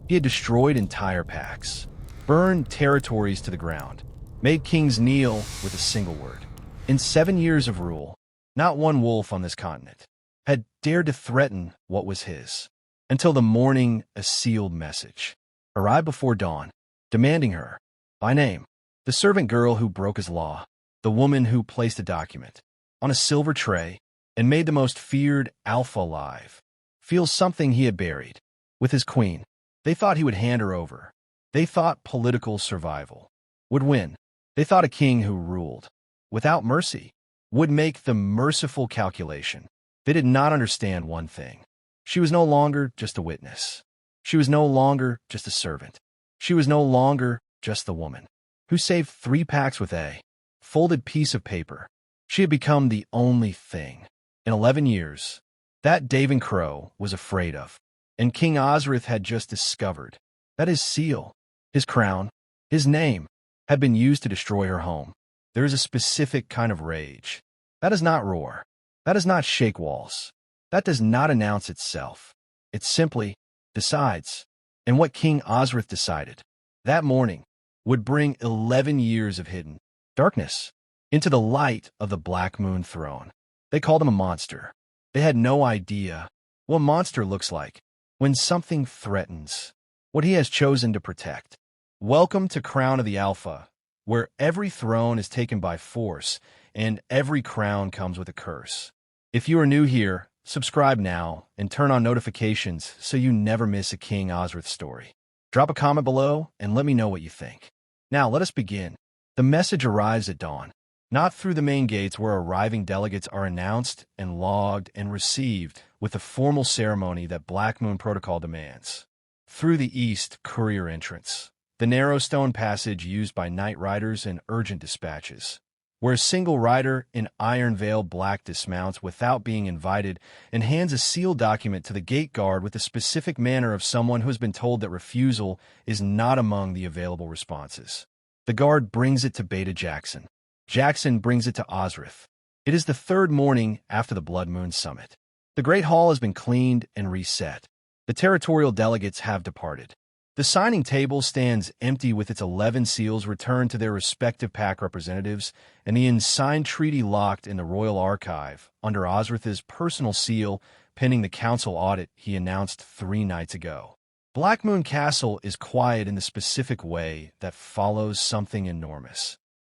He had destroyed entire packs, burned territories to the ground, made kings kneel with a single word. In 7 years of rule, not one wolf on this continent had dared to threaten what was his, until the morning a sealed message arrived before dawn, demanding her, by name, the servant girl who broke his law, the woman who placed a document on a silver tray and made the most feared alpha alive feel something he had buried. With his queen, they thought he would hand her over. They thought political survival would win. They thought a king who ruled without mercy would make the merciful calculation. They did not understand one thing. She was no longer just a witness. She was no longer just a servant. She was no longer just the woman who saved 3 packs with a folded piece of paper. She had become the only thing in 11 years that David Crow was afraid of. And King Ozrath had just discovered that his seal, his crown, his name had been used to destroy her home. There is a specific kind of rage. That does not roar. That does not shake walls. That does not announce itself. It simply decides. And what King Ozrath decided that morning would bring 11 years of hidden darkness into the light of the Black Moon throne. They called him a monster. They had no idea what monster looks like when something threatens what he has chosen to protect. Welcome to Crown of the Alpha, where every throne is taken by force and every crown comes with a curse. If you are new here, subscribe now and turn on notifications so you never miss a King Ozrath story. Drop a comment below and let me know what you think. Now let us begin. The message arrives at dawn, not through the main gates where arriving delegates are announced and logged and received with the formal ceremony that Black Moon Protocol demands. Through the east courier entrance, the narrow stone passage used by night riders and urgent dispatches, where a single rider in iron-veiled black dismounts without being invited and hands a sealed document to the gate guard with the specific manner of someone who has been told that refusal is not among the available responses. The guard brings it to Beta Jackson. Jackson brings it to Ozrath. It is the 3rd morning after the Blood Moon Summit. The Great Hall has been cleaned and reset. The territorial delegates have departed. The signing table stands empty with its 11 seals returned to their respective pack representatives and the unsigned treaty locked in the Royal Archive under Ozrath's personal seal pending the council audit he announced 3 nights ago. Black Moon Castle is quiet in the specific way that follows something enormous.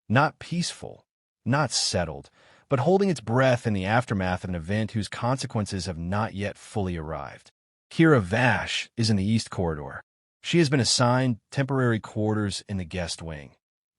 Not peaceful, not settled, but holding its breath in the aftermath of an event whose consequences have not yet fully arrived. Kira Vash is in the East Corridor. She has been assigned temporary quarters in the guest wing.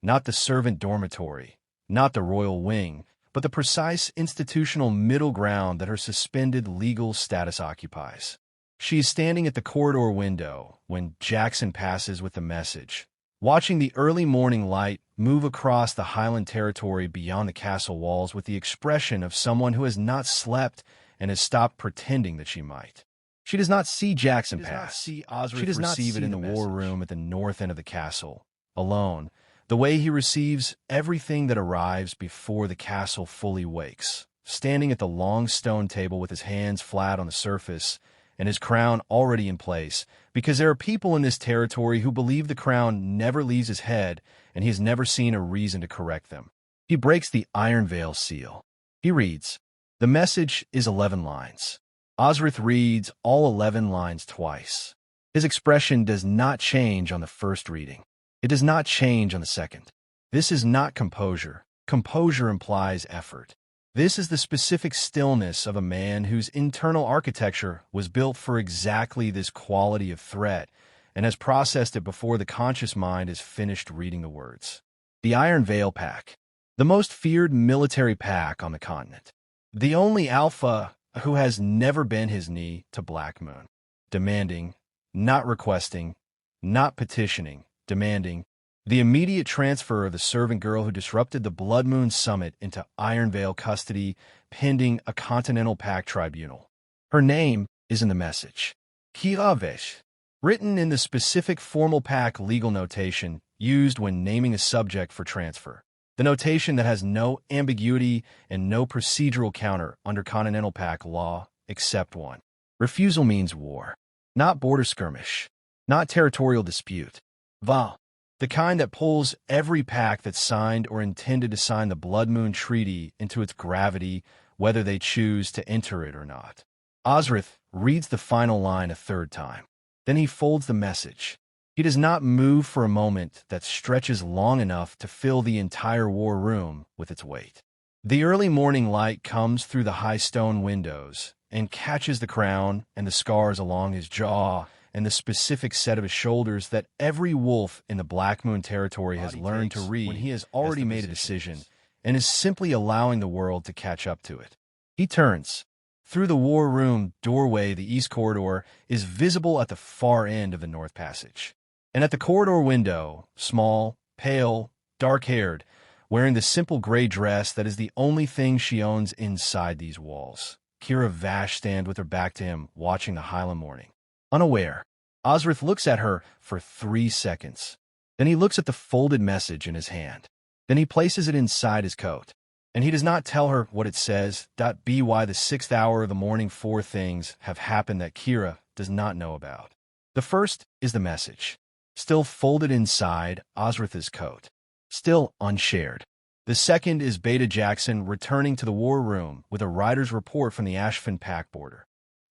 Not the servant dormitory, not the royal wing, but the precise institutional middle ground that her suspended legal status occupies. She is standing at the corridor window when Jackson passes with the message, watching the early morning light move across the highland territory beyond the castle walls with the expression of someone who has not slept and has stopped pretending that she might. She does not see Jackson pass. She does not receive it in the war room at the north end of the castle, alone, the way he receives everything that arrives before the castle fully wakes, standing at the long stone table with his hands flat on the surface and his crown already in place, because there are people in this territory who believe the crown never leaves his head and he has never seen a reason to correct them. He breaks the iron veil seal. He reads. The message is 11 lines. Ozrath reads all 11 lines twice. His expression does not change on the first reading. It does not change on the second. This is not composure. Composure implies effort. This is the specific stillness of a man whose internal architecture was built for exactly this quality of threat and has processed it before the conscious mind has finished reading the words. The Iron Veil Pack, the most feared military pack on the continent. The only alpha who has never bent his knee to Black Moon, demanding, not requesting, not petitioning, demanding the immediate transfer of the servant girl who disrupted the Blood Moon Summit into Iron Veil custody pending a Continental Pact tribunal. Her name is in the message. Kira Vesh, written in the specific formal pack legal notation used when naming a subject for transfer. The notation that has no ambiguity and no procedural counter under Continental Pact law except one. Refusal means war, not border skirmish. not territorial dispute. Va, the kind that pulls every pack that signed or intended to sign the Blood Moon Treaty into its gravity, whether they choose to enter it or not. Ozrath reads the final line a third time. Then he folds the message. He does not move for a moment that stretches long enough to fill the entire war room with its weight. The early morning light comes through the high stone windows and catches the crown and the scars along his jaw and the specific set of his shoulders that every wolf in the Black Moon territory has learned to read when he has already made a decision and is simply allowing the world to catch up to it. He turns. Through the war room doorway, the east corridor is visible at the far end of the north passage. And at the corridor window, small, pale, dark-haired, wearing the simple gray dress that is the only thing she owns inside these walls, Kira Vash stands with her back to him, watching the Highland morning. Unaware, Ozrath looks at her for 3 seconds. Then he looks at the folded message in his hand. Then he places it inside his coat. And he does not tell her what it says. By the 6th hour of the morning, 4 things have happened that Kira does not know about. The first is the message, still folded inside Ozrath's coat, still unshared. The second is Beta Jackson returning to the war room with a rider's report from the Ashfin Pack border.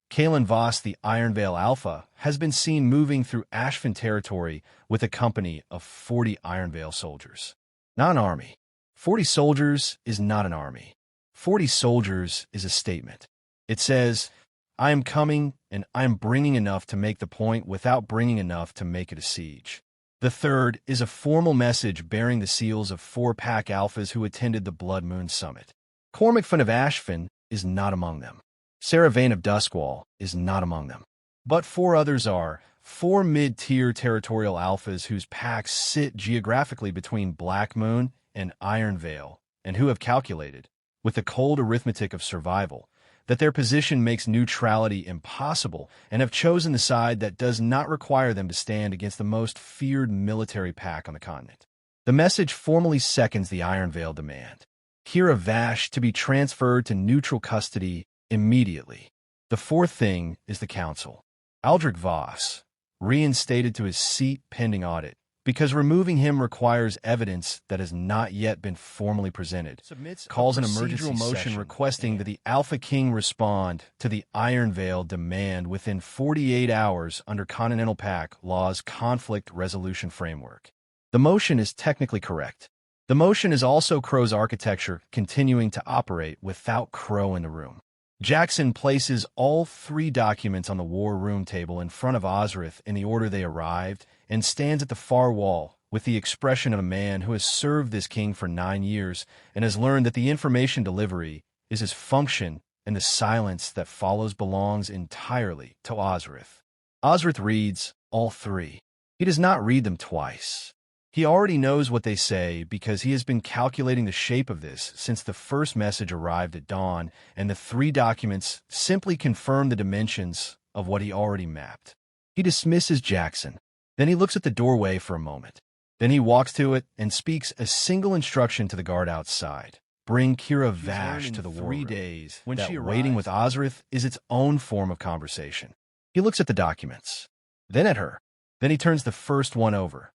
Kalen Voss, the Ironvale Alpha, has been seen moving through Ashfin territory with a company of 40 Ironvale soldiers. Not an army. 40 soldiers is not an army. 40 soldiers is a statement. It says, I am coming, and I am bringing enough to make the point without bringing enough to make it a siege. The third is a formal message bearing the seals of 4 Pack Alphas who attended the Blood Moon Summit. Cormac Finn of Ashfin is not among them. Sarah Vane of Duskwall is not among them. But 4 others are 4 mid-tier territorial alphas whose packs sit geographically between Black Moon and Ironvale, and who have calculated, with the cold arithmetic of survival, that their position makes neutrality impossible and have chosen the side that does not require them to stand against the most feared military pack on the continent. The message formally seconds the Ironvale demand. Kira Vash to be transferred to neutral custody immediately. The fourth thing is the council. Aldrich Voss, reinstated to his seat pending audit, because removing him requires evidence that has not yet been formally presented, calls an emergency motion requesting that the Alpha King respond to the Ironvale demand within 48 hours under Continental Pack Law's conflict resolution framework. The motion is technically correct. The motion is also Crow's architecture continuing to operate without Crow in the room. Jackson places all 3 documents on the war room table in front of Ozrath in the order they arrived and stands at the far wall with the expression of a man who has served this king for 9 years and has learned that the information delivery is his function and the silence that follows belongs entirely to Ozrath. Ozrath reads all 3. He does not read them twice. He already knows what they say because he has been calculating the shape of this since the first message arrived at dawn, and the 3 documents simply confirm the dimensions of what he already mapped. He dismisses Jackson. Then he looks at the doorway for a moment. Then he walks to it and speaks a single instruction to the guard outside. Bring Kira Vash to the war room. 3 days when she waiting with Ozrath is its own form of conversation. He looks at the documents, then at her. Then he turns the first one over.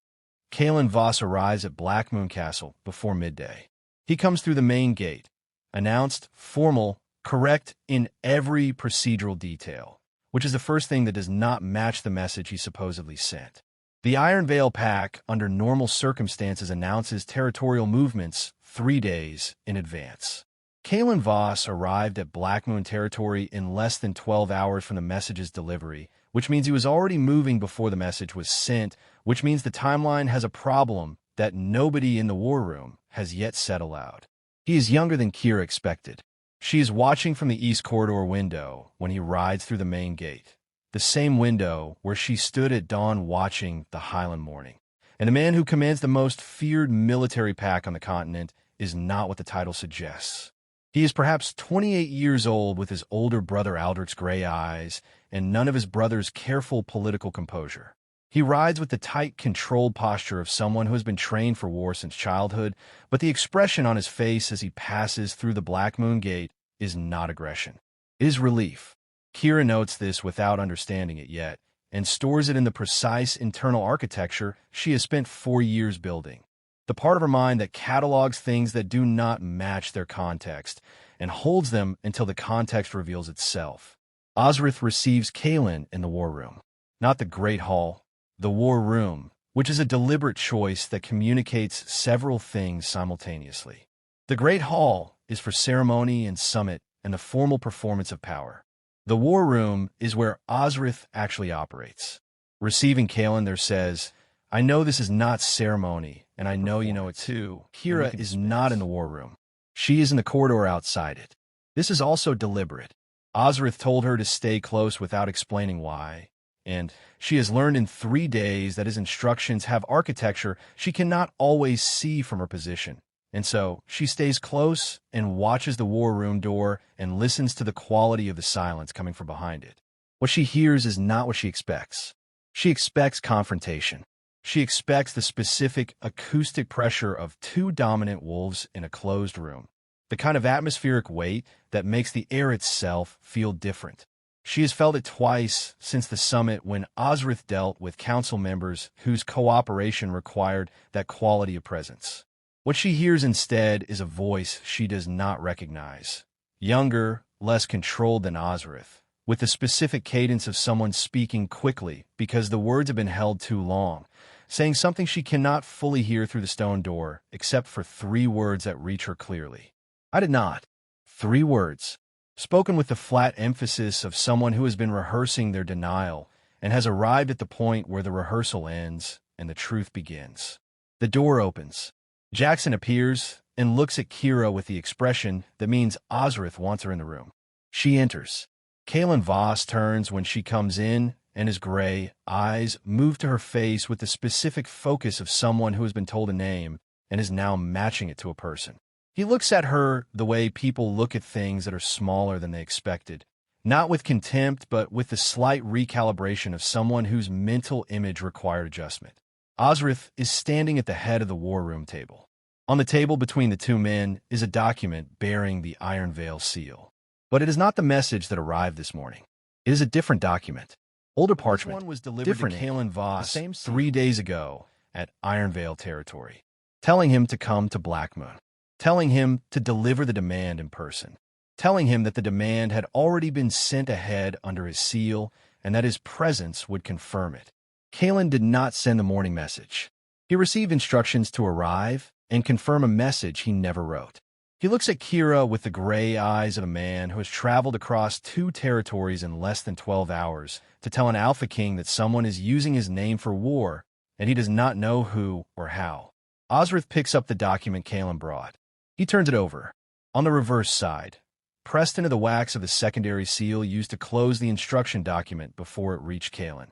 Kalen Voss arrives at Black Moon Castle before midday. He comes through the main gate, announced, formal, correct in every procedural detail, which is the first thing that does not match the message he supposedly sent. The Ironvale Pack, under normal circumstances, announces territorial movements 3 days in advance. Kalen Voss arrived at Black Moon territory in less than 12 hours from the message's delivery, which means he was already moving before the message was sent, which means the timeline has a problem that nobody in the war room has yet said aloud. He is younger than Kira expected. She is watching from the east corridor window when he rides through the main gate, the same window where she stood at dawn watching the Highland morning. And the man who commands the most feared military pack on the continent is not what the title suggests. He is perhaps 28 years old with his older brother Aldrich's gray eyes and none of his brother's careful political composure. He rides with the tight, controlled posture of someone who has been trained for war since childhood, but the expression on his face as he passes through the Black Moon Gate is not aggression. It is relief. Kira notes this without understanding it yet, and stores it in the precise internal architecture she has spent 4 years building. The part of her mind that catalogs things that do not match their context and holds them until the context reveals itself. Ozrath receives Kaelin in the war room. Not the Great Hall, the war room, which is a deliberate choice that communicates several things simultaneously. The Great Hall is for ceremony and summit and the formal performance of power. The war room is where Ozrath actually operates. Receiving Kaelin there says, "I know this is not ceremony, and I know you know it too." Kira is not in the war room. She is in the corridor outside it. This is also deliberate. Ozrath told her to stay close without explaining why, and she has learned in 3 days that his instructions have architecture she cannot always see from her position. And so she stays close and watches the war room door and listens to the quality of the silence coming from behind it. What she hears is not what she expects. She expects confrontation. She expects the specific acoustic pressure of 2 dominant wolves in a closed room, the kind of atmospheric weight that makes the air itself feel different. She has felt it twice since the summit when Ozrath dealt with council members whose cooperation required that quality of presence. What she hears instead is a voice she does not recognize. Younger, less controlled than Ozrath, with the specific cadence of someone speaking quickly because the words have been held too long, saying something she cannot fully hear through the stone door, except for 3 words that reach her clearly. "I did not." 3 words, spoken with the flat emphasis of someone who has been rehearsing their denial and has arrived at the point where the rehearsal ends and the truth begins. The door opens. Jackson appears and looks at Kira with the expression that means Ozrath wants her in the room. She enters. Kaelin Voss turns when she comes in, and his gray eyes move to her face with the specific focus of someone who has been told a name and is now matching it to a person. He looks at her the way people look at things that are smaller than they expected, not with contempt, but with the slight recalibration of someone whose mental image required adjustment. Ozrath is standing at the head of the war room table. On the table between the 2 men is a document bearing the Iron Veil seal. But it is not the message that arrived this morning. It is a different document. Older parchment. This one was delivered to Kaelin Voss 3 days ago at Iron Veil territory, telling him to come to Black Moon, telling him to deliver the demand in person, telling him that the demand had already been sent ahead under his seal and that his presence would confirm it. Kaelin did not send the morning message. He received instructions to arrive and confirm a message he never wrote. He looks at Kira with the gray eyes of a man who has traveled across 2 territories in less than 12 hours to tell an Alpha King that someone is using his name for war, and he does not know who or how. Ozrath picks up the document Kaelin brought. He turns it over. On the reverse side, pressed into the wax of the secondary seal used to close the instruction document before it reached Kaelin,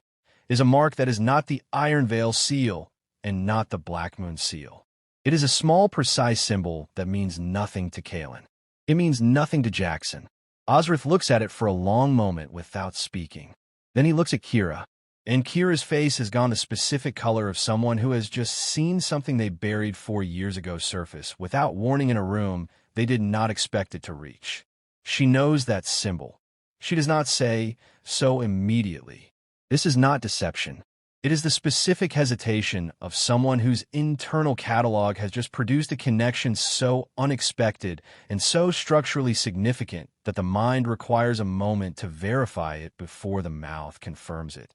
is a mark that is not the Iron Veil seal and not the Black Moon seal. It is a small, precise symbol that means nothing to Kaelin. It means nothing to Jackson. Ozrath looks at it for a long moment without speaking. Then he looks at Kira, and Kira's face has gone the specific color of someone who has just seen something they buried 4 years ago surface without warning in a room they did not expect it to reach. She knows that symbol. She does not say so immediately. This is not deception. It is the specific hesitation of someone whose internal catalog has just produced a connection so unexpected and so structurally significant that the mind requires a moment to verify it before the mouth confirms it.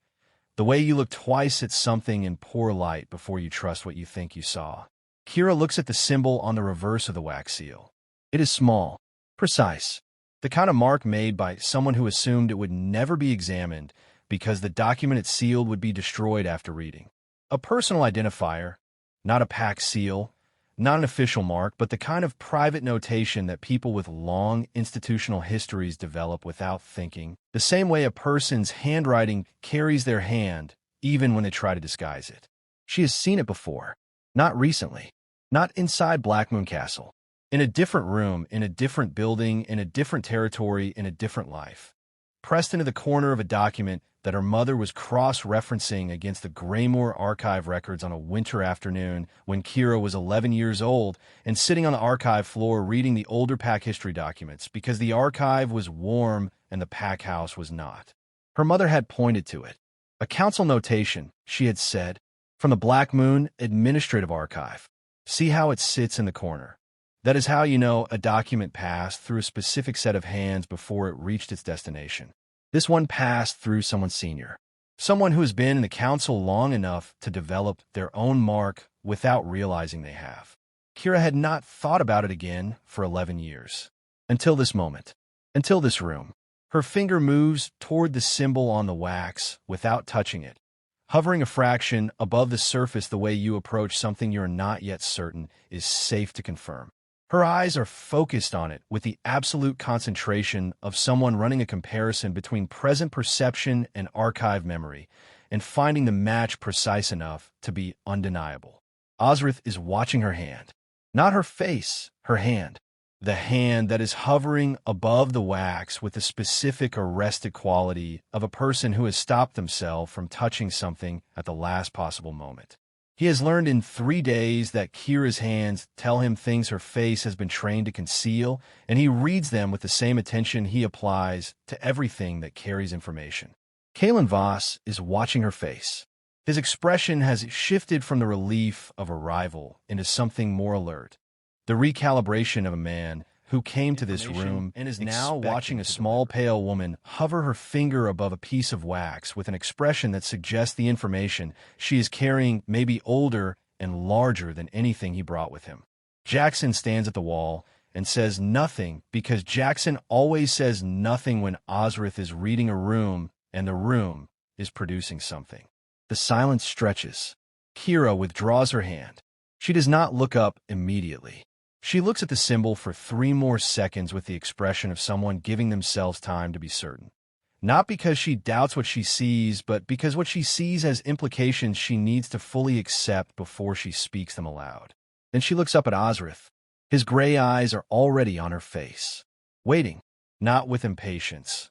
The way you look twice at something in poor light before you trust what you think you saw. Kira looks at the symbol on the reverse of the wax seal. It is small, precise, the kind of mark made by someone who assumed it would never be examined because the document it sealed would be destroyed after reading. A personal identifier, not a pack seal, not an official mark, but the kind of private notation that people with long institutional histories develop without thinking, the same way a person's handwriting carries their hand even when they try to disguise it. She has seen it before, not recently, not inside Black Moon Castle, in a different room, in a different building, in a different territory, in a different life. Pressed into the corner of a document that her mother was cross-referencing against the Greymoor archive records on a winter afternoon when Kira was 11 years old and sitting on the archive floor reading the older pack history documents because the archive was warm and the pack house was not. Her mother had pointed to it, A council notation, she had said, from the Black Moon Administrative Archive. See how it sits in the corner. That is how you know a document passed through a specific set of hands before it reached its destination. This one passed through someone senior. Someone who has been in the council long enough to develop their own mark without realizing they have. Kira had not thought about it again for 11 years. Until this moment. Until this room. Her finger moves toward the symbol on the wax without touching it, hovering a fraction above the surface the way you approach something you're not yet certain is safe to confirm. Her eyes are focused on it with the absolute concentration of someone running a comparison between present perception and archive memory, and finding the match precise enough to be undeniable. Ozrath is watching her hand. Not her face, her hand. The hand that is hovering above the wax with the specific arrested quality of a person who has stopped themselves from touching something at the last possible moment. He has learned in 3 days that Kira's hands tell him things her face has been trained to conceal, and he reads them with the same attention he applies to everything that carries information. Kalen Voss is watching her face. His expression has shifted from the relief of arrival into something more alert. The recalibration of a man who came to this room and is now watching a small pale woman hover her finger above a piece of wax with an expression that suggests the information she is carrying may be older and larger than anything he brought with him. Jackson stands at the wall and says nothing because Jackson always says nothing when Ozrath is reading a room and the room is producing something. The silence stretches. Kira withdraws her hand. She does not look up immediately. She looks at the symbol for 3 more seconds with the expression of someone giving themselves time to be certain. Not because she doubts what she sees, but because what she sees has implications she needs to fully accept before she speaks them aloud. Then she looks up at Ozrath. His gray eyes are already on her face. Waiting, not with impatience.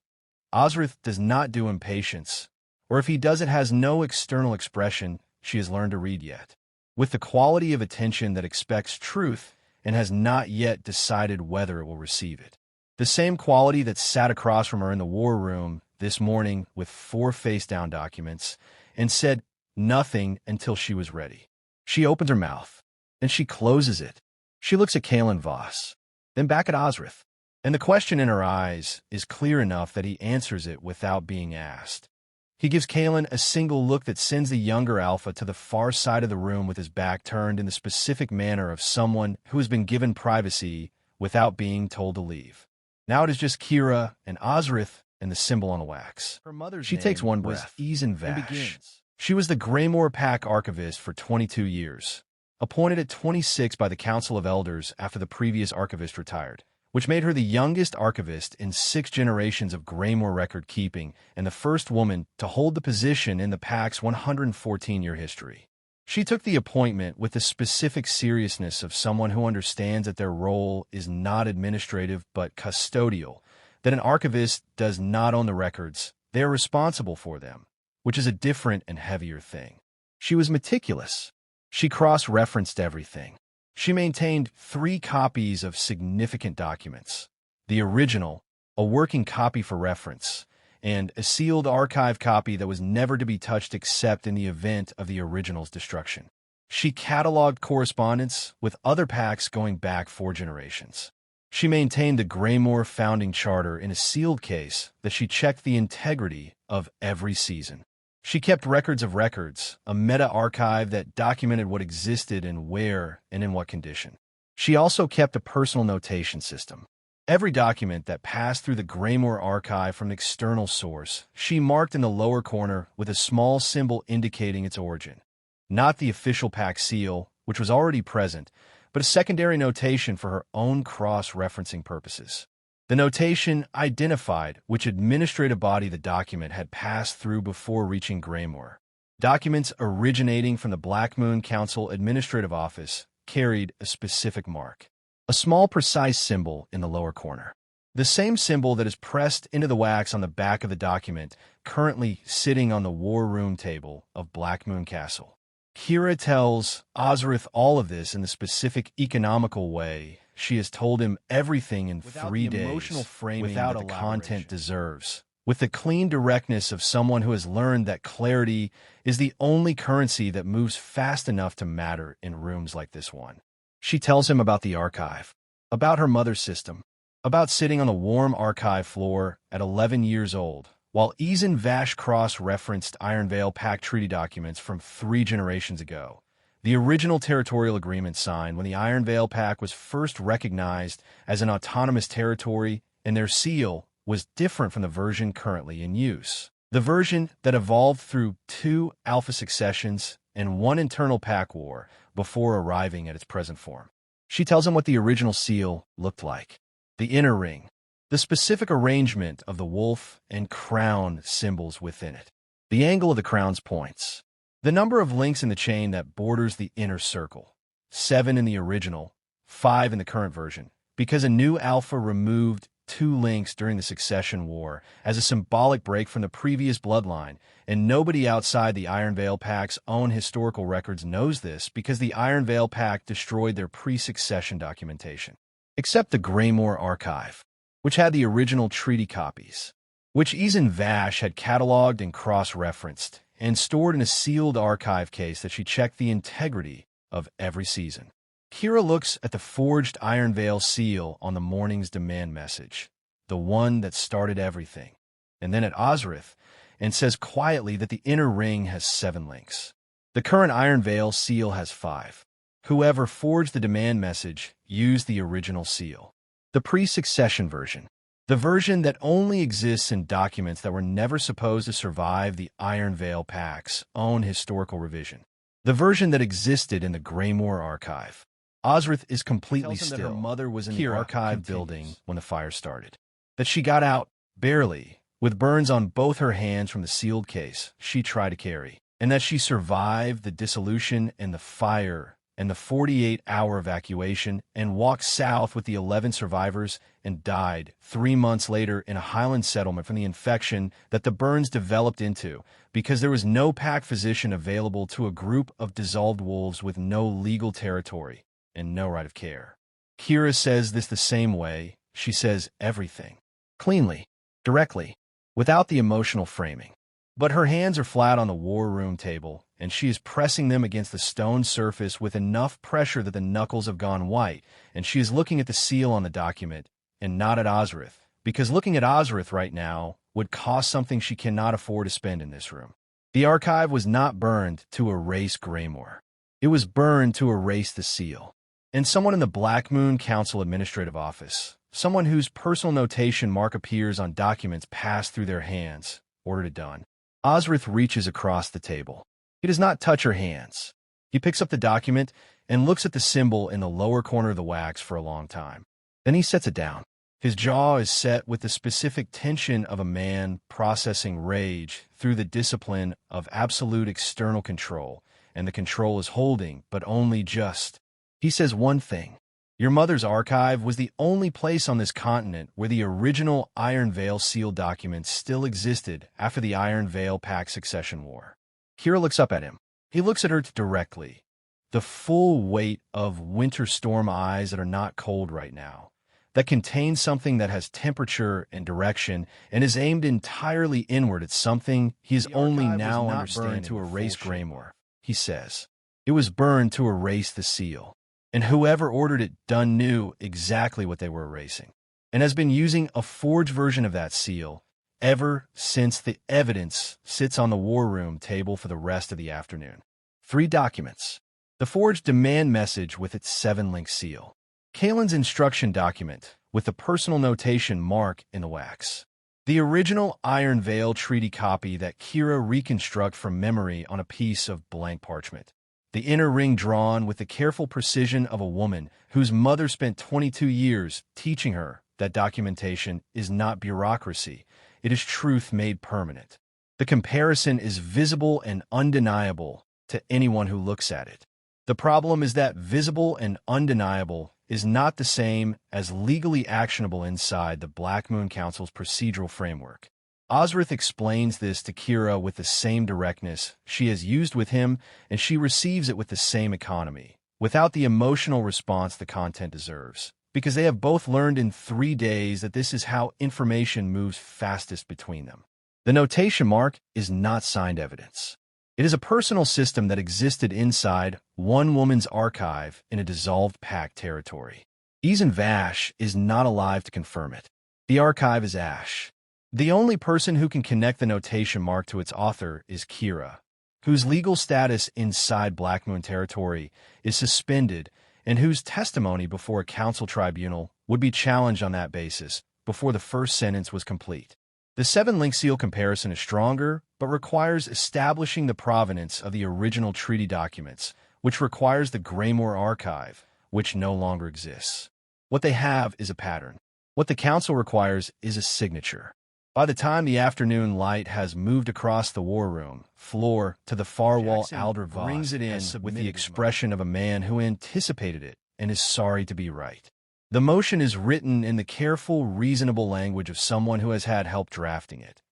Ozrath does not do impatience, or if he does it has no external expression she has learned to read yet. With the quality of attention that expects truth, and has not yet decided whether it will receive it. The same quality that sat across from her in the war room this morning with 4 face-down documents and said nothing until she was ready. She opens her mouth, and she closes it. She looks at Kalen Voss, then back at Ozrath, and the question in her eyes is clear enough that he answers it without being asked. He gives Kalen a single look that sends the younger Alpha to the far side of the room with his back turned in the specific manner of someone who has been given privacy without being told to leave. Now it is just Kira and Ozrath and the symbol on the wax. She takes one breath. Eason Vash. She was the Greymore Pack archivist for 22 years, appointed at 26 by the Council of Elders after the previous archivist retired, which made her the youngest archivist in 6 generations of Greymore record keeping and the first woman to hold the position in the Pack's 114-year history. She took the appointment with the specific seriousness of someone who understands that their role is not administrative but custodial, that an archivist does not own the records, they are responsible for them, which is a different and heavier thing. She was meticulous. She cross-referenced everything. She maintained 3 copies of significant documents, the original, a working copy for reference, and a sealed archive copy that was never to be touched except in the event of the original's destruction. She cataloged correspondence with other packs going back 4 generations. She maintained the Greymore founding charter in a sealed case that she checked the integrity of every season. She kept records of records, a meta-archive that documented what existed and where and in what condition. She also kept a personal notation system. Every document that passed through the Greymore archive from an external source, she marked in the lower corner with a small symbol indicating its origin. Not the official pack seal, which was already present, but a secondary notation for her own cross-referencing purposes. The notation identified which administrative body the document had passed through before reaching Greymore. Documents originating from the Black Moon Council Administrative Office carried a specific mark, a small precise symbol in the lower corner. The same symbol that is pressed into the wax on the back of the document currently sitting on the war room table of Black Moon Castle. Kira tells Ozrath all of this in the specific economical way she has told him everything in 3 days, without the content deserves. with the clean directness of someone who has learned that clarity is the only currency that moves fast enough to matter in rooms like this one. She tells him about the archive, about her mother's system, about sitting on the warm archive floor at 11 years old, while Ezen Vash cross-referenced Iron Veil Pact treaty documents from 3 generations ago. The original territorial agreement signed when the Iron Veil Pact was first recognized as an autonomous territory, and their seal was different from the version currently in use. The version that evolved through 2 alpha successions and 1 internal pack war before arriving at its present form. She tells him what the original seal looked like. The inner ring, the specific arrangement of the wolf and crown symbols within it, the angle of the crown's points, the number of links in the chain that borders the inner circle, 7 in the original, 5 in the current version, because a new alpha removed 2 links during the Succession War as a symbolic break from the previous bloodline, and nobody outside the Iron Veil Pact's own historical records knows this because the Iron Veil Pact destroyed their pre-succession documentation. Except the Greymore Archive, which had the original treaty copies, which Ezen Vash had cataloged and cross-referenced, and stored in a sealed archive case that she checked the integrity of every season. Kira looks at the forged Iron Veil seal on the morning's demand message, the one that started everything, and then at Ozrath, and says quietly that the inner ring has 7 links. The current Iron Veil seal has 5. Whoever forged the demand message used the original seal. The pre-succession version, the version that only exists in documents that were never supposed to survive the Iron Veil Pact's own historical revision. The version that existed in the Greymore Archive. Ozrath is completely still. That her mother was in the archive building when the fire started. That she got out, barely, with burns on both her hands from the sealed case she tried to carry. And that she survived the dissolution and the fire and the 48-hour evacuation and walked south with the 11 survivors and died 3 months later in a Highland settlement from the infection that the burns developed into because there was no pack physician available to a group of dissolved wolves with no legal territory and no right of care. Kira says this the same way. She says everything. Cleanly, directly, without the emotional framing. But her hands are flat on the war room table, and she is pressing them against the stone surface with enough pressure that the knuckles have gone white, and she is looking at the seal on the document, and not at Ozrath, because looking at Ozrath right now would cost something she cannot afford to spend in this room. The archive was not burned to erase Greymore. It was burned to erase the seal. And someone in the Black Moon Council Administrative Office, someone whose personal notation mark appears on documents passed through their hands, ordered it done. Ozrath reaches across the table. He does not touch her hands. He picks up the document and looks at the symbol in the lower corner of the wax for a long time. Then he sets it down. His jaw is set with the specific tension of a man processing rage through the discipline of absolute external control, and the control is holding, but only just. He says one thing. Your mother's archive was the only place on this continent where the original Iron Veil seal documents still existed after the Iron Veil Pact Succession War. Kira looks up at him. He looks at her directly. The full weight of winter storm eyes that are not cold right now, that contain something that has temperature and direction and is aimed entirely inward at something he is only now understanding. To erase Greymore, he says. It was burned to erase the seal. And whoever ordered it done knew exactly what they were erasing, and has been using a forged version of that seal ever since the evidence sits on the war room table for the rest of the afternoon. 3 documents. The forged demand message with its 7-link seal. Kalen's instruction document with the personal notation mark in the wax. The original Iron Veil treaty copy that Kira reconstructed from memory on a piece of blank parchment. The inner ring drawn with the careful precision of a woman whose mother spent 22 years teaching her that documentation is not bureaucracy, it is truth made permanent. The comparison is visible and undeniable to anyone who looks at it. The problem is that visible and undeniable is not the same as legally actionable inside the Black Moon Council's procedural framework. Ozrath explains this to Kira with the same directness she has used with him, and she receives it with the same economy, without the emotional response the content deserves. because they have both learned in 3 days that this is how information moves fastest between them. The notation mark is not signed evidence. It is a personal system that existed inside one woman's archive in a dissolved pact territory. Ezen Vash is not alive to confirm it. The archive is ash. The only person who can connect the notation mark to its author is Kira, whose legal status inside Black Moon territory is suspended and whose testimony before a council tribunal would be challenged on that basis before the first sentence was complete. The 7-link seal comparison is stronger, but requires establishing the provenance of the original treaty documents, which requires the Greymoor archive, which no longer exists. What they have is a pattern. What the council requires is a signature. By the time the afternoon light has moved across the war room floor to the far wall, Alder Voss brings it in with the expression of a man who anticipated it and is sorry to be right. The motion is written in the careful, reasonable language of someone who has had help drafting it.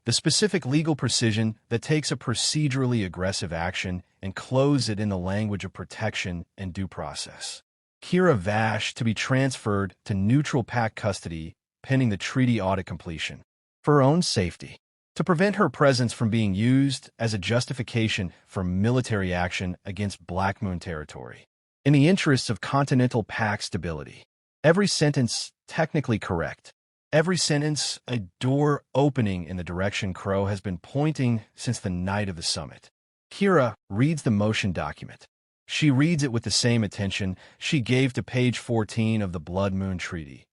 The specific legal precision that takes a procedurally aggressive action and clothes it in the language of protection and due process. Kira Vash to be transferred to neutral pact custody pending the treaty audit completion. For her own safety, to prevent her presence from being used as a justification for military action against Black Moon territory. In the interests of Continental Pact stability. Every sentence technically correct. Every sentence a door opening in the direction Crow has been pointing since the night of the summit. Kira reads the motion document. She reads it with the same attention she gave to page 14 of the Blood Moon Treaty.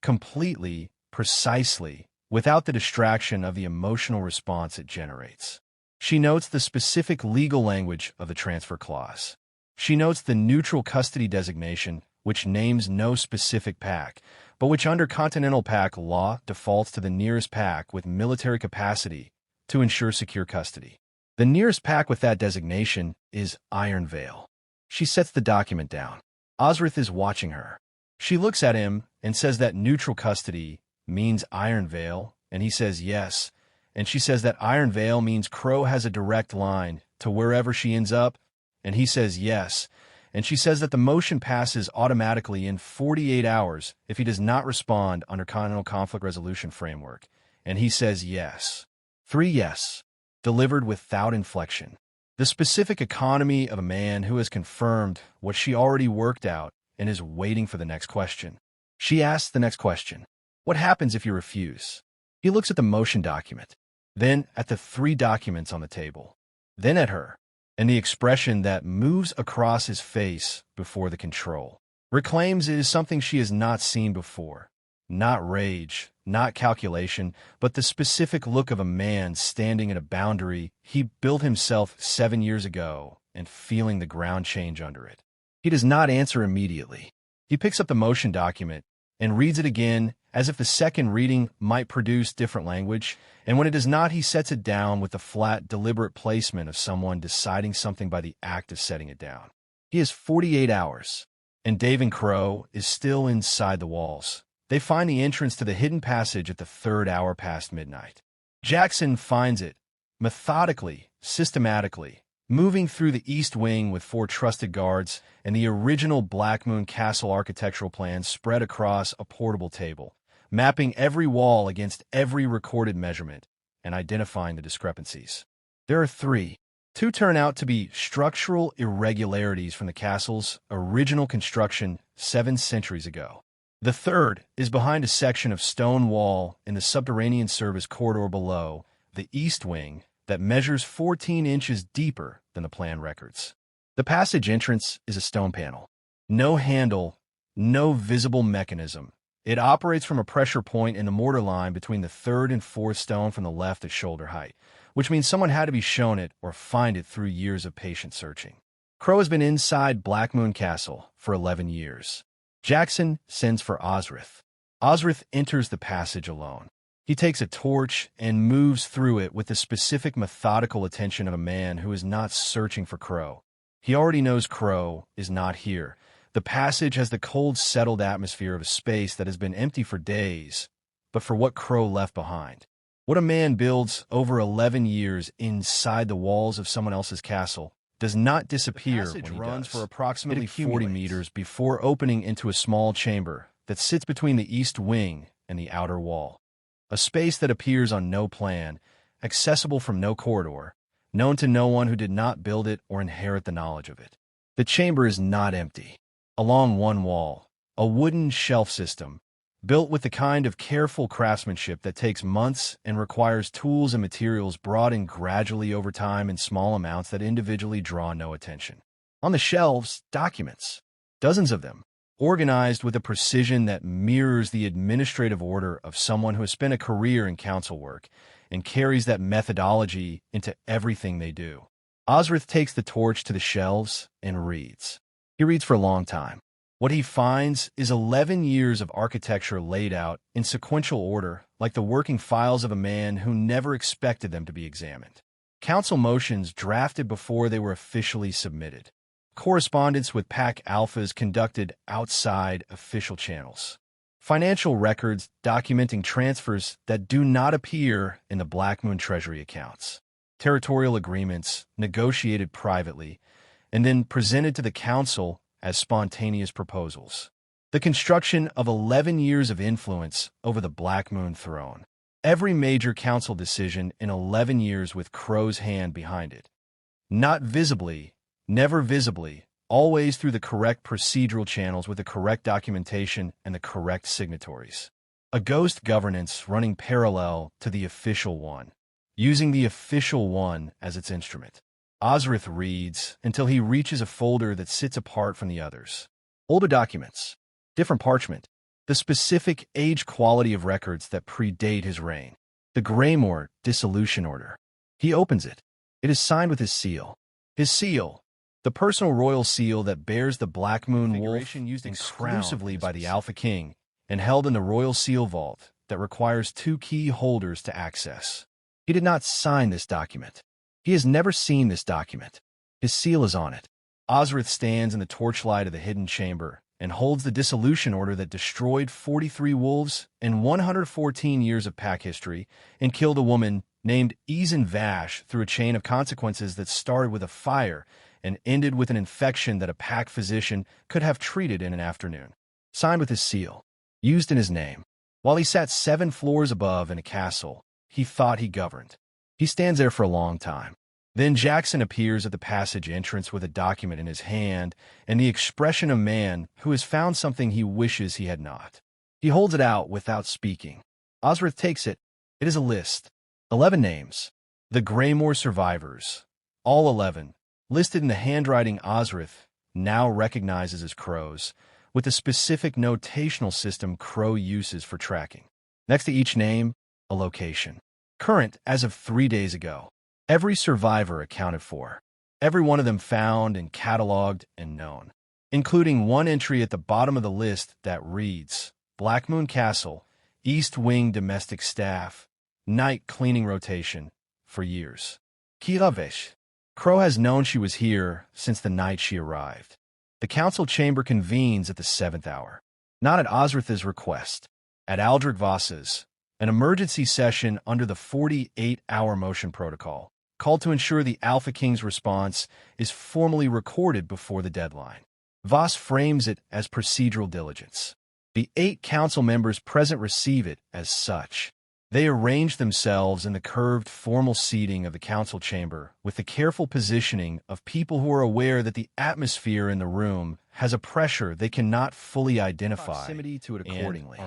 Completely, precisely, without the distraction of the emotional response it generates. She notes the specific legal language of the transfer clause. She notes the neutral custody designation, which names no specific pact, but which under Continental Pact law defaults to the nearest pact with military capacity to ensure secure custody. The nearest pact with that designation is Iron Veil. She sets the document down. Ozrath is watching her. She looks at him and says that neutral custody means Iron Veil, and he says yes, and she says that Iron Veil means Crow has a direct line to wherever she ends up, and he says yes, and she says that the motion passes automatically in 48 hours if he does not respond under Continental Conflict Resolution Framework, and he says yes. 3 yes, delivered without inflection. The specific economy of a man who has confirmed what she already worked out and is waiting for the next question. She asks the next question. What happens if you refuse? He looks at the motion document, then at the 3 documents on the table, then at her, and the expression that moves across his face before the control reclaims it is something she has not seen before. Not rage, not calculation, but the specific look of a man standing at a boundary he built himself 7 years ago and feeling the ground change under it. He does not answer immediately. He picks up the motion document and reads it again as if the second reading might produce different language, and when it does not, he sets it down with the flat, deliberate placement of someone deciding something by the act of setting it down. He has 48 hours, and Dave and Crow is still inside the walls. They find the entrance to the hidden passage at the 3rd hour past midnight. Jackson finds it, methodically, systematically, moving through the East Wing with 4 trusted guards and the original Black Moon Castle architectural plan spread across a portable table, mapping every wall against every recorded measurement and identifying the discrepancies. There are 3. 2 turn out to be structural irregularities from the castle's original construction 7 centuries ago. The 3rd is behind a section of stone wall in the subterranean service corridor below the East Wing that measures 14 inches deeper than the plan records. The passage entrance is a stone panel. No handle, no visible mechanism. It operates from a pressure point in the mortar line between the 3rd and 4th stone from the left at shoulder height, which means someone had to be shown it or find it through years of patient searching. Crow has been inside Black Moon Castle for 11 years. Jackson sends for Ozrath. Ozrath enters the passage alone. He takes a torch and moves through it with the specific methodical attention of a man who is not searching for Crow. He already knows Crow is not here. The passage has the cold, settled atmosphere of a space that has been empty for days, but for what Crow left behind. What a man builds over 11 years inside the walls of someone else's castle does not disappear when he runs for approximately 40 meters before opening into a small chamber that sits between the east wing and the outer wall, a space that appears on no plan, accessible from no corridor, known to no one who did not build it or inherit the knowledge of it. The chamber is not empty. Along one wall, a wooden shelf system, built with the kind of careful craftsmanship that takes months and requires tools and materials brought in gradually over time in small amounts that individually draw no attention. On the shelves, documents, dozens of them, organized with a precision that mirrors the administrative order of someone who has spent a career in council work and carries that methodology into everything they do. Ozrath takes the torch to the shelves and reads. He reads for a long time. What he finds is 11 years of architecture laid out in sequential order, like the working files of a man who never expected them to be examined. Council motions drafted before they were officially submitted. Correspondence with PAC alphas conducted outside official channels. Financial records documenting transfers that do not appear in the Black Moon Treasury accounts. Territorial agreements negotiated privately and then presented to the council as spontaneous proposals. The construction of 11 years of influence over the Black Moon throne. Every major council decision in 11 years with Crow's hand behind it. Not visibly, never visibly, always through the correct procedural channels with the correct documentation and the correct signatories. A ghost governance running parallel to the official one, using the official one as its instrument. Ozrath reads until he reaches a folder that sits apart from the others. Older documents, different parchment, the specific age quality of records that predate his reign. The Greymore dissolution order. He opens it. It is signed with his seal. His seal, the personal royal seal that bears the Black Moon wolf, used exclusively by the Alpha King and held in the royal seal vault that requires 2 key holders to access. He did not sign this document. He has never seen this document. His seal is on it. Ozrath stands in the torchlight of the hidden chamber and holds the dissolution order that destroyed 43 wolves and 114 years of pack history and killed a woman named Ezen Vash through a chain of consequences that started with a fire and ended with an infection that a pack physician could have treated in an afternoon. Signed with his seal, used in his name. While he sat 7 floors above in a castle, he thought he governed. He stands there for a long time. Then Jackson appears at the passage entrance with a document in his hand and the expression of a man who has found something he wishes he had not. He holds it out without speaking. Ozrath takes it. It is a list. 11 names. The Greymore survivors. All 11, listed in the handwriting Ozrath now recognizes as Crow's, with the specific notational system Crow uses for tracking. Next to each name, a location. Current as of 3 days ago. Every survivor accounted for. Every one of them found and cataloged and known. Including one entry at the bottom of the list that reads, Black Moon Castle, East Wing Domestic Staff, Night Cleaning Rotation, for years. Kiravesh. Crow has known she was here since the night she arrived. The council chamber convenes at the 7th hour. Not at Ozrath's request. At Aldrich Voss's. An emergency session under the 48-hour motion protocol, called to ensure the Alpha King's response is formally recorded before the deadline. Voss frames it as procedural diligence. The 8 council members present receive it as such. They arrange themselves in the curved formal seating of the council chamber with the careful positioning of people who are aware that the atmosphere in the room has a pressure they cannot fully identify. Proximity to it accordingly.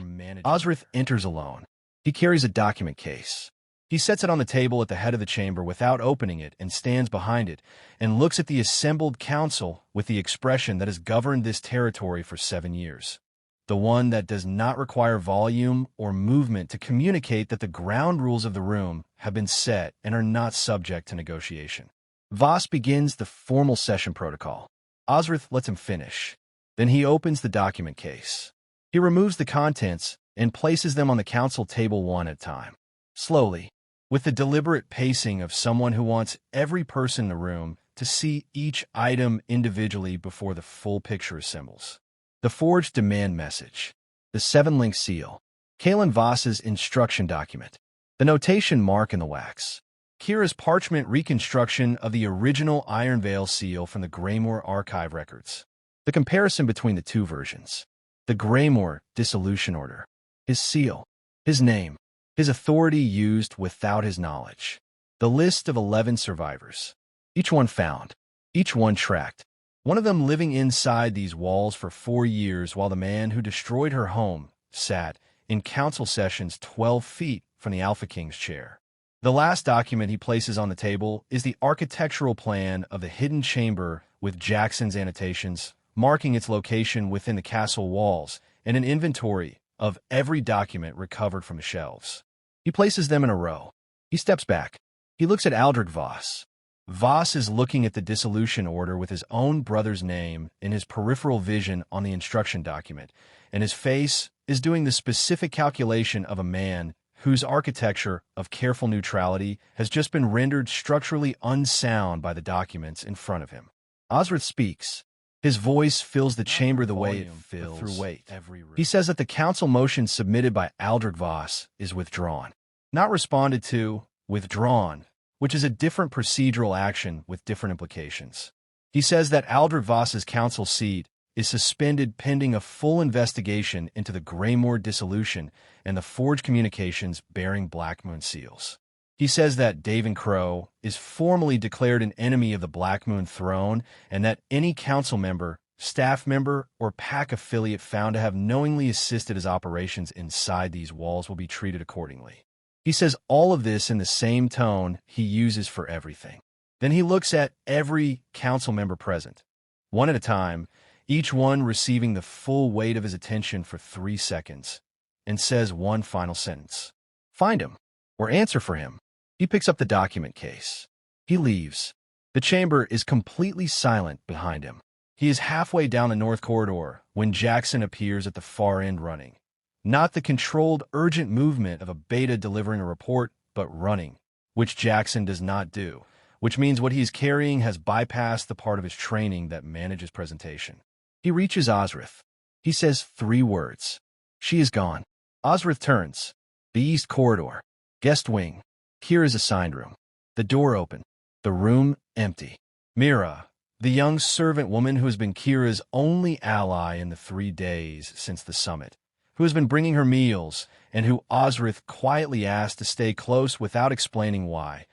Ozrath enters alone. He carries a document case. He sets it on the table at the head of the chamber without opening it and stands behind it and looks at the assembled council with the expression that has governed this territory for 7 years. The one that does not require volume or movement to communicate that the ground rules of the room have been set and are not subject to negotiation. Voss begins the formal session protocol. Ozrath lets him finish. Then he opens the document case. He removes the contents and places them on the council table one at a time. Slowly, with the deliberate pacing of someone who wants every person in the room to see each item individually before the full picture assembles. The forged demand message. The 7-link seal. Kalen Voss's instruction document. The notation mark in the wax. Kira's parchment reconstruction of the original Iron Veil seal from the Greymore archive records. The comparison between the 2 versions. The Greymore dissolution order. His seal. His name. His authority used without his knowledge. The list of 11 survivors. Each one found. Each one tracked. One of them living inside these walls for 4 years while the man who destroyed her home sat in council sessions 12 feet from the Alpha King's chair. The last document he places on the table is the architectural plan of the hidden chamber with Jackson's annotations, marking its location within the castle walls, and an inventory of every document recovered from the shelves. He places them in a row. He steps back. He looks at Aldrich Voss. Voss is looking at the dissolution order with his own brother's name in his peripheral vision on the instruction document, and his face is doing the specific calculation of a man whose architecture of careful neutrality has just been rendered structurally unsound by the documents in front of him. Ozrath speaks. His voice fills the chamber the way it fills through weight. He says that the council motion submitted by Aldrich Voss is withdrawn. Not responded to, withdrawn, which is a different procedural action with different implications. He says that Aldrich Voss's council seat is suspended pending a full investigation into the Greymore dissolution and the forged communications bearing Black Moon seals. He says that Daven Crow is formally declared an enemy of the Black Moon throne and that any council member, staff member, or pack affiliate found to have knowingly assisted his operations inside these walls will be treated accordingly. He says all of this in the same tone he uses for everything. Then he looks at every council member present, one at a time, each one receiving the full weight of his attention for 3 seconds, and says one final sentence. Find him, or answer for him. He picks up the document case. He leaves. The chamber is completely silent behind him. He is halfway down the north corridor when Jackson appears at the far end running. Not the controlled, urgent movement of a beta delivering a report, but running, which Jackson does not do, which means what he is carrying has bypassed the part of his training that manages presentation. He reaches Ozrath. He says 3 words. She is gone. Ozrath turns. The east corridor. Guest wing. Kira's assigned room. The door open. The room empty. Mira, the young servant woman who has been Kira's only ally in the 3 days since the summit, who has been bringing her meals, and who Ozrath quietly asked to stay close without explaining why,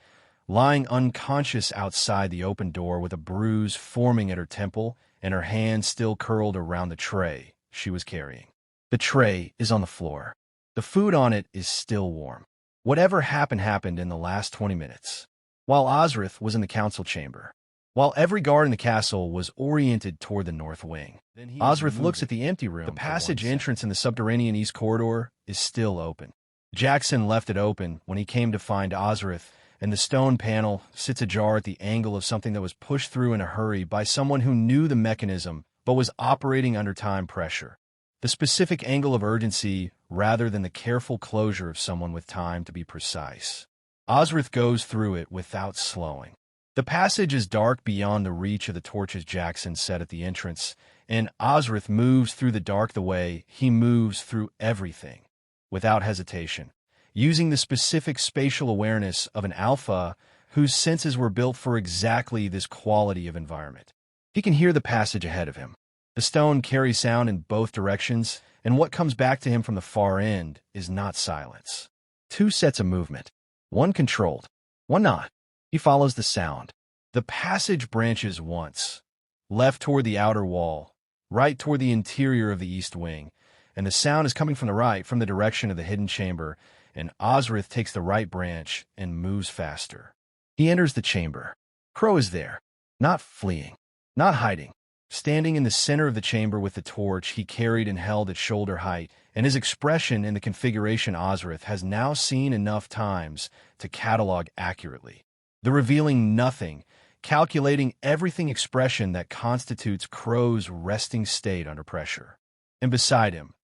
lying unconscious outside the open door with a bruise forming at her temple and her hand still curled around the tray she was carrying. The tray is on the floor. The food on it is still warm. Whatever happened in the last 20 minutes. While Ozrath was in the council chamber, while every guard in the castle was oriented toward the north wing, Ozrath looks at the empty room. The passage entrance in the subterranean east corridor is still open. Jackson left it open when he came to find Ozrath, and the stone panel sits ajar at the angle of something that was pushed through in a hurry by someone who knew the mechanism but was operating under time pressure. The specific angle of urgency rather than the careful closure of someone with time to be precise. Ozrath goes through it without slowing. The passage is dark beyond the reach of the torches Jackson set at the entrance, and Ozrath moves through the dark the way he moves through everything, without hesitation, using the specific spatial awareness of an alpha whose senses were built for exactly this quality of environment. He can hear the passage ahead of him. The stone carries sound in both directions, and what comes back to him from the far end is not silence. 2 sets of movement, one controlled, one not. He follows the sound. The passage branches once, left toward the outer wall, right toward the interior of the east wing, and the sound is coming from the right, from the direction of the hidden chamber, and Ozrath takes the right branch and moves faster. He enters the chamber. Crow is there, not fleeing, not hiding, standing in the center of the chamber with the torch he carried and held at shoulder height, and his expression in the configuration Ozrath has now seen enough times to catalog accurately. The revealing nothing, calculating everything expression that constitutes Crow's resting state under pressure. And beside him,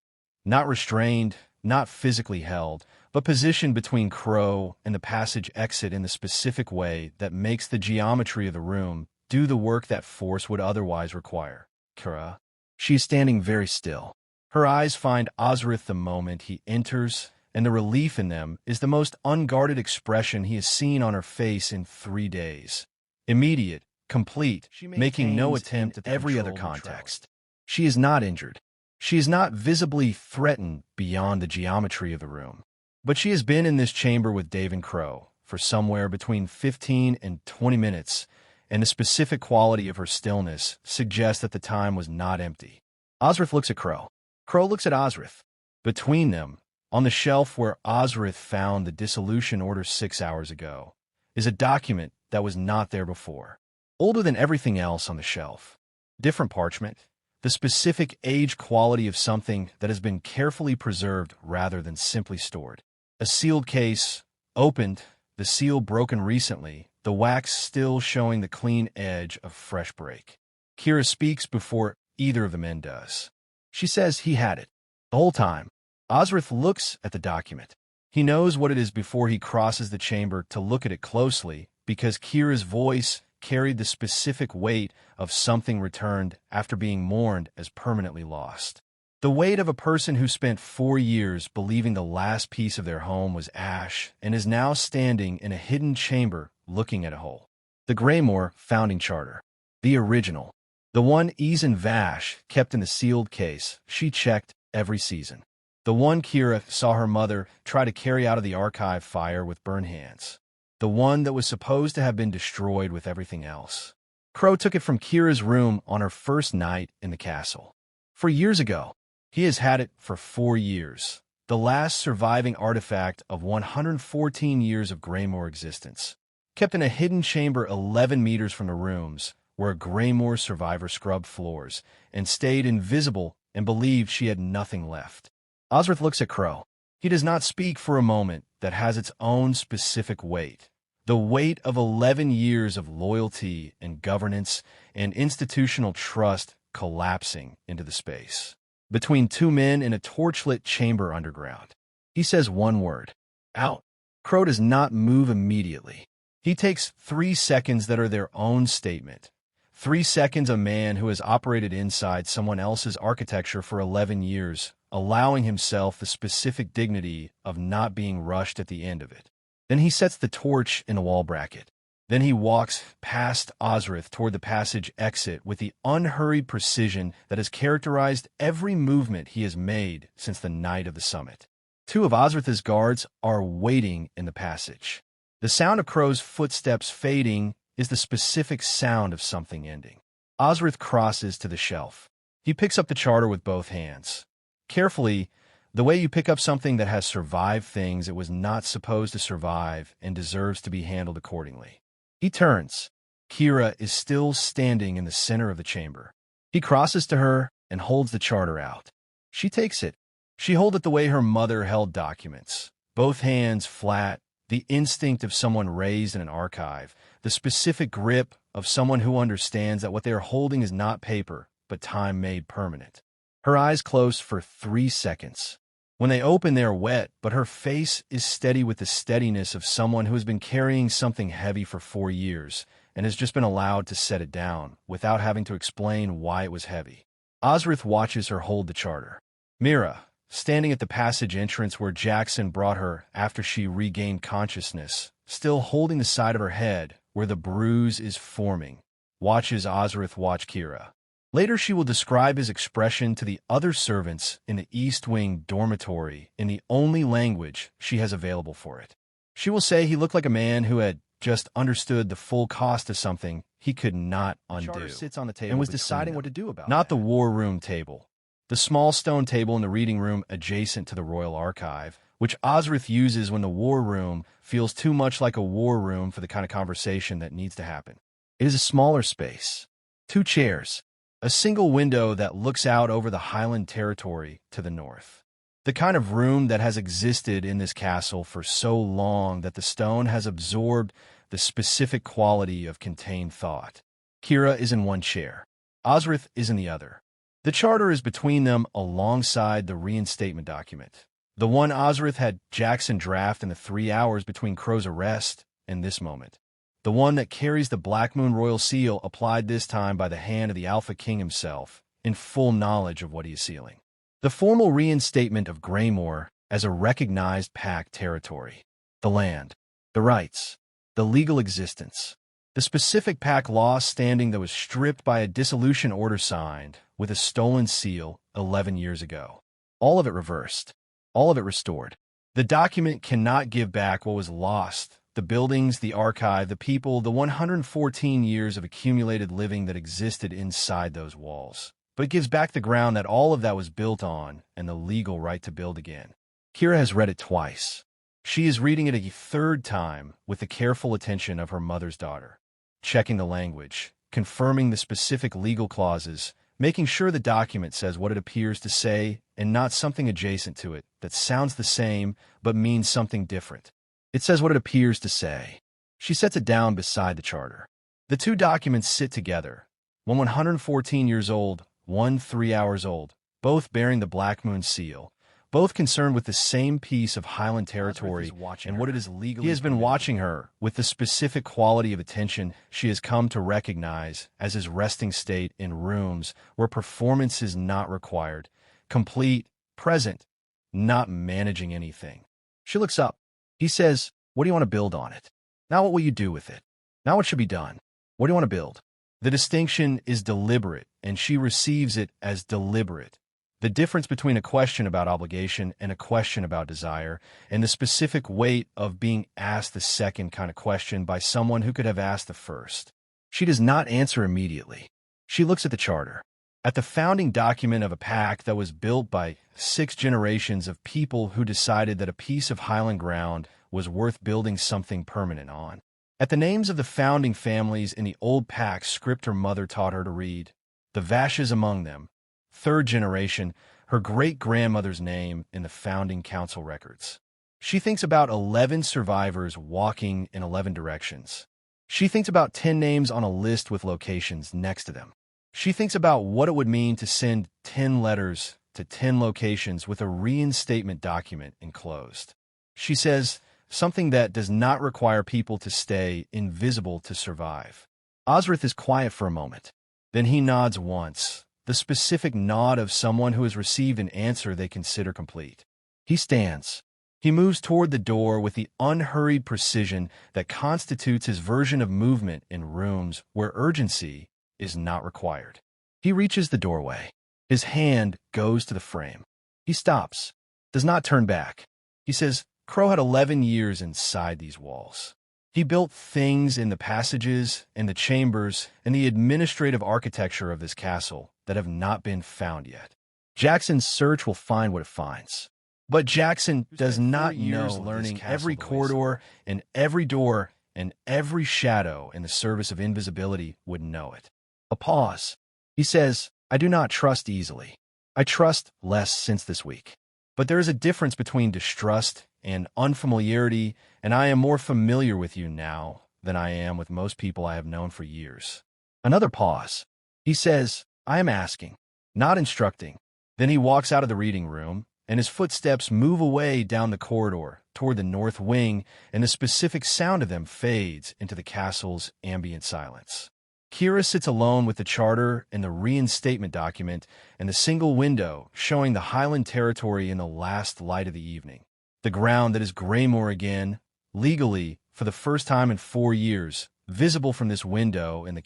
not restrained, not physically held, but positioned between Crow and the passage exit in the specific way that makes the geometry of the room do the work that force would otherwise require. Kira. She is standing very still. Her eyes find Ozrath the moment he enters, and the relief in them is the most unguarded expression he has seen on her face in 3 days. Immediate, complete, making no attempt at every other context. She is not injured. She is not visibly threatened beyond the geometry of the room. But she has been in this chamber with Dave and Crow for somewhere between 15 and 20 minutes, and the specific quality of her stillness suggests that the time was not empty. Ozrath looks at Crow. Crow looks at Ozrath. Between them, on the shelf where Ozrath found the dissolution order 6 hours ago, is a document that was not there before. Older than everything else on the shelf. Different parchment. The specific age quality of something that has been carefully preserved rather than simply stored. A sealed case, opened, the seal broken recently, the wax still showing the clean edge of fresh break. Kira speaks before either of the men does. She says he had it. The whole time, Ozrath looks at the document. He knows what it is before he crosses the chamber to look at it closely because Kira's voice carried the specific weight of something returned after being mourned as permanently lost. The weight of a person who spent 4 years believing the last piece of their home was ash and is now standing in a hidden chamber looking at a hole. The Greymore Founding Charter. The original. The one Ease and Vash kept in the sealed case she checked every season. The one Kira saw her mother try to carry out of the archive fire with burned hands. The one that was supposed to have been destroyed with everything else. Crow took it from Kira's room on her first night in the castle. 4 years ago. He has had it for 4 years, the last surviving artifact of 114 years of Greymore existence, kept in a hidden chamber 11 meters from the rooms where a Greymore survivor scrubbed floors and stayed invisible and believed she had nothing left. Ozrath looks at Crow. He does not speak for a moment that has its own specific weight, the weight of 11 years of loyalty and governance and institutional trust collapsing into the space. Between two men in a torchlit chamber underground. He says one word. Out. Crow does not move immediately. He takes 3 seconds that are their own statement. 3 seconds a man who has operated inside someone else's architecture for 11 years, allowing himself the specific dignity of not being rushed at the end of it. Then he sets the torch in a wall bracket. Then he walks past Ozrath toward the passage exit with the unhurried precision that has characterized every movement he has made since the night of the summit. 2 of Ozrath's guards are waiting in the passage. The sound of Crow's footsteps fading is the specific sound of something ending. Ozrath crosses to the shelf. He picks up the charter with both hands. Carefully, the way you pick up something that has survived things it was not supposed to survive and deserves to be handled accordingly. He turns. Kira is still standing in the center of the chamber. He crosses to her and holds the charter out. She takes it. She holds it the way her mother held documents. Both hands flat, the instinct of someone raised in an archive, the specific grip of someone who understands that what they are holding is not paper, but time made permanent. Her eyes close for 3 seconds. When they open, they are wet, but her face is steady with the steadiness of someone who has been carrying something heavy for 4 years and has just been allowed to set it down without having to explain why it was heavy. Ozrath watches her hold the charter. Mira, standing at the passage entrance where Jackson brought her after she regained consciousness, still holding the side of her head where the bruise is forming, watches Ozrath watch Kira. Later she will describe his expression to the other servants in the East Wing dormitory in the only language she has available for it. She will say he looked like a man who had just understood the full cost of something he could not undo Sits on the table and was between deciding them. what to do about it. Not Not the war room table. The small stone table in the reading room adjacent to the Royal Archive, which Ozrath uses when the war room feels too much like a war room for the kind of conversation that needs to happen. It is a smaller space. 2 chairs. A single window that looks out over the Highland territory to the north. The kind of room that has existed in this castle for so long that the stone has absorbed the specific quality of contained thought. Kira is in one chair. Ozrath is in the other. The charter is between them alongside the reinstatement document. The one Ozrath had Jackson draft in the 3 hours between Crow's arrest and this moment. The one that carries the Black Moon Royal Seal applied this time by the hand of the Alpha King himself, in full knowledge of what he is sealing. The formal reinstatement of Greymore as a recognized pact territory. The land. The rights. The legal existence. The specific pack lost standing that was stripped by a dissolution order signed with a stolen seal 11 years ago. All of it reversed. All of it restored. The document cannot give back what was lost. The buildings, the archive, the people, the 114 years of accumulated living that existed inside those walls. But it gives back the ground that all of that was built on and the legal right to build again. Kira has read it twice. She is reading it a third time with the careful attention of her mother's daughter, checking the language, confirming the specific legal clauses, making sure the document says what it appears to say and not something adjacent to it that sounds the same but means something different. It says what it appears to say. She sets it down beside the charter. The two documents sit together, one 114 years old, one 3 hours old, both bearing the Black Moon seal, both concerned with the same piece of Highland territory and what it is legally. He has been watching her with the specific quality of attention she has come to recognize as his resting state in rooms where performance is not required, complete, present, not managing anything. She looks up. He says, "What do you want to build on it? Now what will you do with it? Now what should be done? What do you want to build?" The distinction is deliberate, and she receives it as deliberate. The difference between a question about obligation and a question about desire, and the specific weight of being asked the second kind of question by someone who could have asked the first. She does not answer immediately. She looks at the charter, at the founding document of a pact that was built by 6 generations of people who decided that a piece of Highland ground was worth building something permanent on. At the names of the founding families in the old pact script her mother taught her to read, the Vashes among them, 3rd generation, her great-grandmother's name in the founding council records. She thinks about 11 survivors walking in 11 directions. She thinks about 10 names on a list with locations next to them. She thinks about what it would mean to send 10 letters to 10 locations with a reinstatement document enclosed. She says something that does not require people to stay invisible to survive. Ozrath is quiet for a moment. Then he nods once, the specific nod of someone who has received an answer they consider complete. He stands. He moves toward the door with the unhurried precision that constitutes his version of movement in rooms where urgency is not required. He reaches the doorway. His hand goes to the frame. He stops, does not turn back. He says, Crow had 11 years inside these walls. He built things in the passages and the chambers and the administrative architecture of this castle that have not been found yet. Jackson's search will find what it finds. But Jackson does not know learning every corridor and every door and every shadow in the service of invisibility would know it. A pause. He says, I do not trust easily. I trust less since this week. But there is a difference between distrust and unfamiliarity, and I am more familiar with you now than I am with most people I have known for years. Another pause. He says, I am asking, not instructing. Then he walks out of the reading room, and his footsteps move away down the corridor toward the north wing, and the specific sound of them fades into the castle's ambient silence. Kira sits alone with the charter and the reinstatement document and the single window showing the Highland territory in the last light of the evening. The ground that is Greymoor again, legally, for the first time in 4 years, visible from this window in the